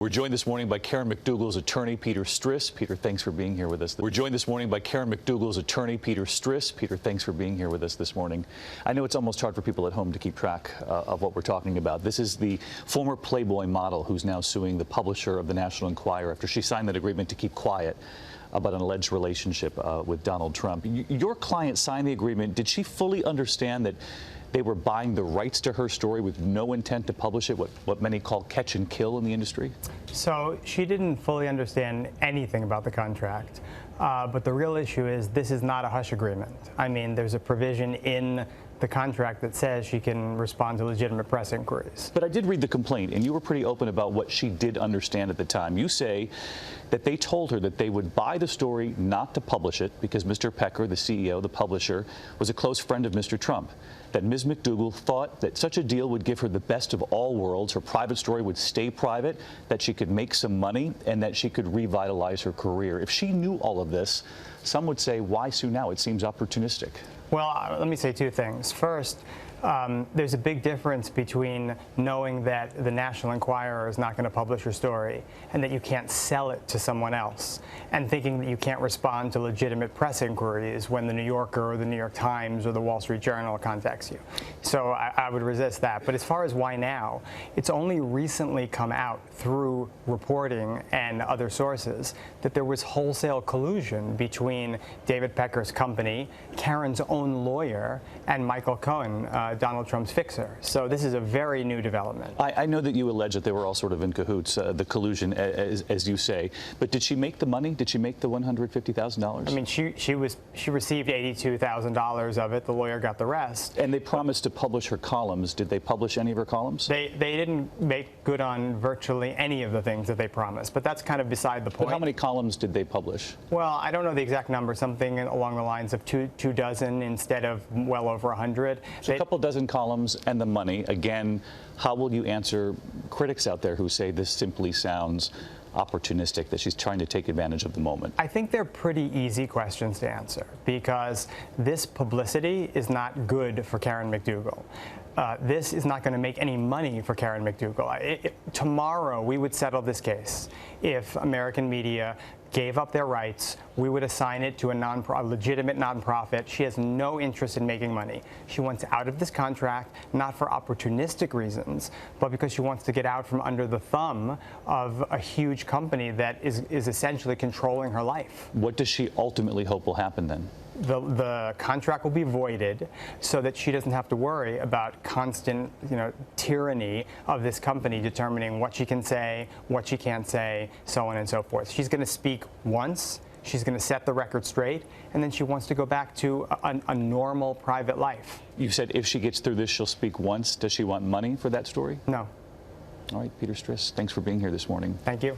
We're joined this morning by Karen McDougal's attorney, Peter Stris. Peter, thanks for being here with us. We're joined this morning by Karen McDougal's attorney, Peter Stris. Peter, thanks for being here with us this morning. I know it's almost hard for people at home to keep track of what we're talking about. This is the former Playboy model who's now suing the publisher of the National Enquirer after she signed that agreement to keep quiet about an alleged relationship with Donald Trump. Your client signed the agreement. Did she fully understand that they were buying the rights to her story with no intent to publish it, what many call catch and kill in the industry? So she didn't fully understand anything about the contract. But the real issue is this is not a hush agreement. I mean, there's a provision in the contract that says she can respond to legitimate press inquiries. But I did read the complaint, and you were pretty open about what she did understand at the time. You say that they told her that they would buy the story not to publish it because Mr. Pecker, the CEO, the publisher, was a close friend of Mr. Trump. That Ms. McDougal thought that such a deal would give her the best of all worlds. Her private story would stay private, that she could make some money, and that she could revitalize her career. If she knew all of this, some would say, why sue now? It seems opportunistic. Well, let me say two things. First, there's a big difference between knowing that the National Enquirer is not going to publish your story and that you can't sell it to someone else, and thinking that you can't respond to legitimate press inquiries when the New Yorker or the New York Times or the Wall Street Journal contacts you. So I would resist that. But as far as why now, it's only recently come out through reporting and other sources that there was wholesale collusion between David Pecker's company, Karen's own lawyer, and Michael Cohen, Donald Trump's fixer. So this is a very new development. I know that you allege that they were all sort of in cahoots, the collusion, as you say. But did she make the money? Did she make the $150,000? I mean, she received $82,000 of it. The lawyer got the rest. And they promised to publish her columns. Did they publish any of her columns? They didn't make good on virtually any of the things that they promised. But that's kind of beside the point. But how many columns did they publish? Well, I don't know the exact number. Something along the lines of two dozen instead of well over 100. So a couple dozen columns and the money. Again, how will you answer critics out there who say this simply sounds opportunistic, that she's trying to take advantage of the moment? I think they're pretty easy questions to answer because this publicity is not good for Karen McDougal. This is not going to make any money for Karen McDougal. Tomorrow, we would settle this case if American media gave up their rights. We would assign it to a legitimate nonprofit. She has no interest in making money. She wants out of this contract, not for opportunistic reasons, but because she wants to get out from under the thumb of a huge company that is essentially controlling her life. What does she ultimately hope will happen then? The contract will be voided so that she doesn't have to worry about constant, tyranny of this company determining what she can say, what she can't say, so on and so forth. She's going to speak once. She's going to set the record straight, and then she wants to go back to a normal private life. You said if she gets through this, she'll speak once. Does she want money for that story? No. All right, Peter Stris, thanks for being here this morning. Thank you.